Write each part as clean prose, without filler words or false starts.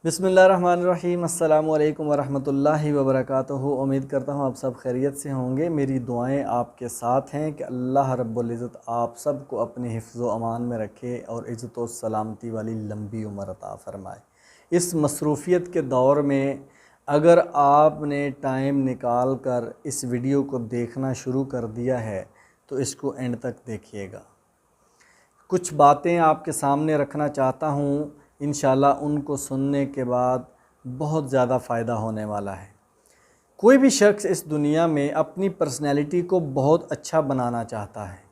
बिस्मिल्लाहिर्रहमानिर्रहीम अस्सलामु अलैकुम वरहमतुल्लाहि वबरकातुहू। उम्मीद करता हूँ आप सब खैरियत से होंगे। मेरी दुआएं आपके साथ हैं कि अल्लाह रब्बुल इज़्ज़त आप सब को अपने हिफ्ज़ व अमान में रखे और इज़्ज़त व सलामती वाली लंबी उम्र अता फ़रमाए। इस मसरूफ़ियत के दौर में अगर आपने टाइम निकाल कर इस वीडियो को देखना शुरू कर दिया है तो इसको एंड तक देखिएगा। कुछ बातें आपके सामने रखना चाहता हूँ, इंशाल्लाह उनको सुनने के बाद बहुत ज़्यादा फ़ायदा होने वाला है। कोई भी शख्स इस दुनिया में अपनी पर्सनैलिटी को बहुत अच्छा बनाना चाहता है।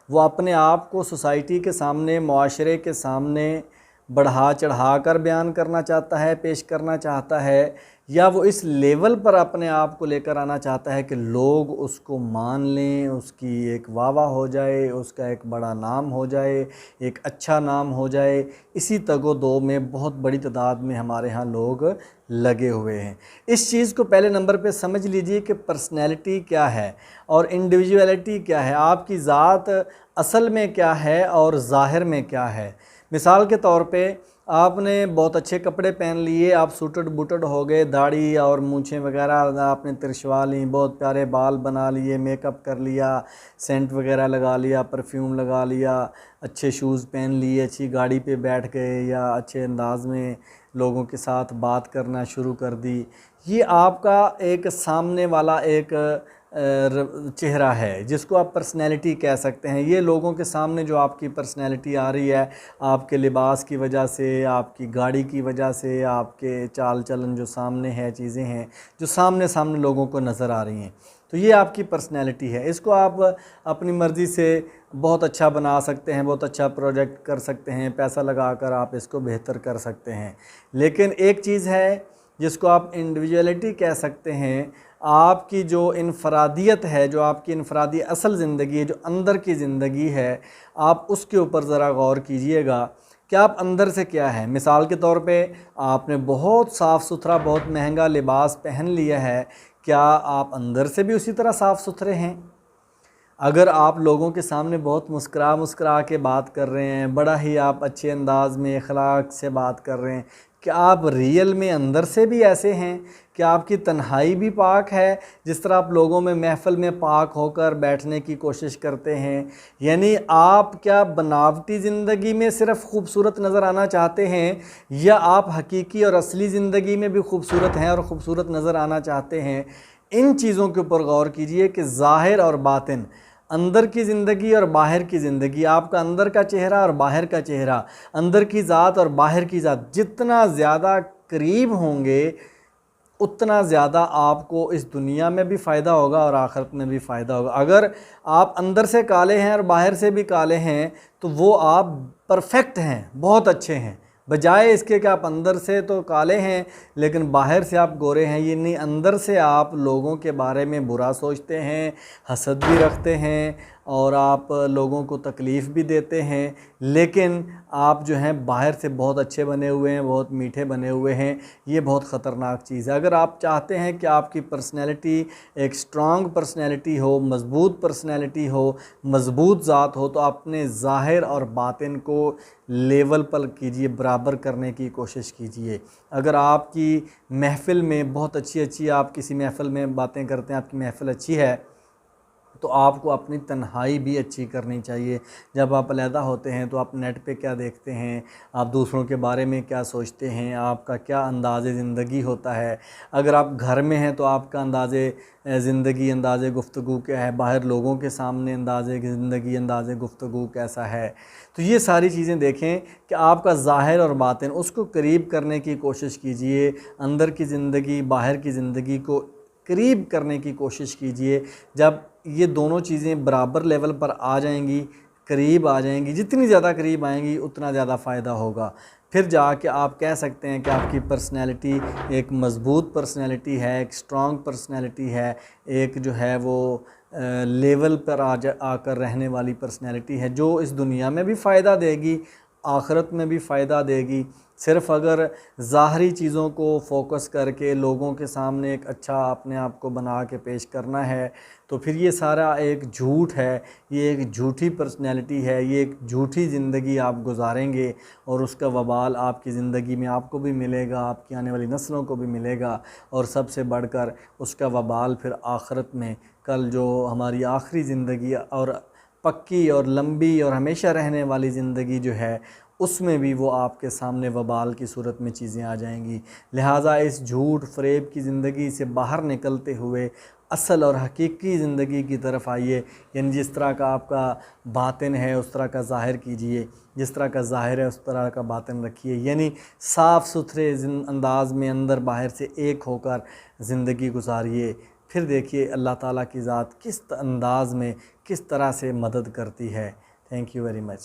वो अपने आप को सोसाइटी के सामने, मुआशरे के सामने बढ़ा चढ़ा कर बयान करना चाहता है, पेश करना चाहता है, या वो इस लेवल पर अपने आप को लेकर आना चाहता है कि लोग उसको मान लें, उसकी एक वाह हो जाए, उसका एक बड़ा नाम हो जाए, एक अच्छा नाम हो जाए। इसी तगो-दो में बहुत बड़ी तादाद में हमारे यहाँ लोग लगे हुए हैं। इस चीज़ को पहले नंबर पे समझ लीजिए कि पर्सनैलिटी क्या है और इंडिविजुअलिटी क्या है, आपकी ज़ात असल में क्या है और ज़ाहिर में क्या है। मिसाल के तौर पे आपने बहुत अच्छे कपड़े पहन लिए, आप सूटेड बूटेड हो गए, दाढ़ी और मूंछें वगैरह आपने तिरछवा ली, बहुत प्यारे बाल बना लिए, मेकअप कर लिया, सेंट वगैरह लगा लिया, परफ्यूम लगा लिया, अच्छे शूज़ पहन लिए, अच्छी गाड़ी पे बैठ गए या अच्छे अंदाज में लोगों के साथ बात करना शुरू कर दी। ये आपका एक सामने वाला एक चेहरा है जिसको आप पर्सनैलिटी कह सकते हैं। ये लोगों के सामने जो आपकी पर्सनैलिटी आ रही है, आपके लिबास की वजह से, आपकी गाड़ी की वजह से, आपके चाल चलन जो सामने है, चीज़ें हैं जो सामने सामने लोगों को नज़र आ रही हैं, तो ये आपकी पर्सनैलिटी है। इसको आप अपनी मर्ज़ी से बहुत अच्छा बना सकते हैं, बहुत अच्छा प्रोजेक्ट कर सकते हैं, पैसा लगा कर आप इसको बेहतर कर सकते हैं। लेकिन एक चीज़ है जिसको आप इंडिविजुअलिटी कह सकते हैं, आपकी जो इनफरादियत है, जो आपकी इनफरादी असल ज़िंदगी है, जो अंदर की ज़िंदगी है, आप उसके ऊपर ज़रा गौर कीजिएगा कि आप अंदर से क्या है। मिसाल के तौर पे आपने बहुत साफ़ सुथरा, बहुत महंगा लिबास पहन लिया है, क्या आप अंदर से भी उसी तरह साफ़ सुथरे हैं? अगर आप लोगों के सामने बहुत मुस्कुरा मुस्कुरा के बात कर रहे हैं, बड़ा ही आप अच्छे अंदाज में अखलाक से बात कर रहे हैं, क्या आप रियल में अंदर से भी ऐसे हैं? क्या आपकी तन्हाई भी पाक है जिस तरह आप लोगों में महफ़िल में पाक होकर बैठने की कोशिश करते हैं? यानी आप क्या बनावटी ज़िंदगी में सिर्फ़ खूबसूरत नज़र आना चाहते हैं, या आप हकीकी और असली ज़िंदगी में भी खूबसूरत हैं और ख़ूबसूरत नज़र आना चाहते हैं? इन चीज़ों के ऊपर गौर कीजिए कि ज़ाहिर और बातिन, अंदर की ज़िंदगी और बाहर की ज़िंदगी, आपका अंदर का चेहरा और बाहर का चेहरा, अंदर की ज़ात और बाहर की ज़ात जितना ज़्यादा करीब होंगे, उतना ज़्यादा आपको इस दुनिया में भी फ़ायदा होगा और आखिरत में भी फ़ायदा होगा। अगर आप अंदर से काले हैं और बाहर से भी काले हैं तो वो आप परफेक्ट हैं, बहुत अच्छे हैं, बजाय इसके कि आप अंदर से तो काले हैं लेकिन बाहर से आप गोरे हैं। ये नहीं, अंदर से आप लोगों के बारे में बुरा सोचते हैं, हसद भी रखते हैं और आप लोगों को तकलीफ़ भी देते हैं, लेकिन आप जो हैं बाहर से बहुत अच्छे बने हुए हैं, बहुत मीठे बने हुए हैं। ये बहुत ख़तरनाक चीज़ है। अगर आप चाहते हैं कि आपकी पर्सनैलिटी एक स्ट्रॉन्ग पर्सनैलिटी हो, मज़बूत पर्सनैलिटी हो, मज़बूत ज़ात हो, तो अपने ज़ाहिर और बातिन को लेवल पर कीजिए, बराबर करने की कोशिश कीजिए। अगर आपकी महफ़िल में बहुत अच्छी आप किसी महफ़िल में बातें करते हैं, आपकी महफ़िल अच्छी है, तो आपको अपनी तन्हाई भी अच्छी करनी चाहिए। जब आप अलहदा होते हैं तो आप नेट पे क्या देखते हैं, आप दूसरों के बारे में क्या सोचते हैं, आपका क्या अंदाज़े ज़िंदगी होता है। अगर आप घर में हैं तो आपका अंदाज़े ज़िंदगी, अंदाज़े गुफ्तगू क्या है, बाहर लोगों के सामने अंदाज़े ज़िंदगी, अंदाज़े गुफ्तगू कैसा है। तो ये सारी चीज़ें देखें कि आपका ज़ाहिर और बातिन, उसको करीब करने की कोशिश कीजिए। अंदर की ज़िंदगी, बाहर की ज़िंदगी को करीब करने की कोशिश कीजिए। जब ये दोनों चीज़ें बराबर लेवल पर आ जाएंगी, करीब आ जाएंगी, जितनी ज़्यादा करीब आएंगी उतना ज़्यादा फ़ायदा होगा। फिर जाके आप कह सकते हैं कि आपकी पर्सनैलिटी एक मज़बूत पर्सनैलिटी है, एक स्ट्रॉन्ग पर्सनैलिटी है, एक जो है वो लेवल पर आकर रहने वाली पर्सनैलिटी है, जो इस दुनिया में भी फ़ायदा देगी, आखिरत में भी फ़ायदा देगी। सिर्फ़ अगर ज़ाहरी चीज़ों को फ़ोकस करके लोगों के सामने एक अच्छा अपने आप को बना के पेश करना है, तो फिर ये सारा एक झूठ है, ये एक झूठी पर्सनैलिटी है, ये एक झूठी ज़िंदगी आप गुजारेंगे और उसका वबाल आपकी ज़िंदगी में आपको भी मिलेगा, आपकी आने वाली नस्लों को भी मिलेगा। और सबसे बढ़कर उसका वबाल फिर आखिरत में, कल जो हमारी आखिरी ज़िंदगी और पक्की और लंबी और हमेशा रहने वाली ज़िंदगी जो है, उसमें भी वो आपके सामने वबाल की सूरत में चीज़ें आ जाएंगी। लिहाजा इस झूठ फ़रेब की ज़िंदगी से बाहर निकलते हुए असल और हकीकी ज़िंदगी की तरफ आइए। यानी जिस तरह का आपका बातिन है उस तरह का ज़ाहिर कीजिए, जिस तरह का ज़ाहिर है उस तरह का बातिन रखिए। यानी साफ़ सुथरे अंदाज़ में अंदर बाहर से एक होकर ज़िंदगी गुजारिए। फिर देखिए अल्लाह ताला की ज़ात किस अंदाज़ में किस तरह से मदद करती है। Thank you very much.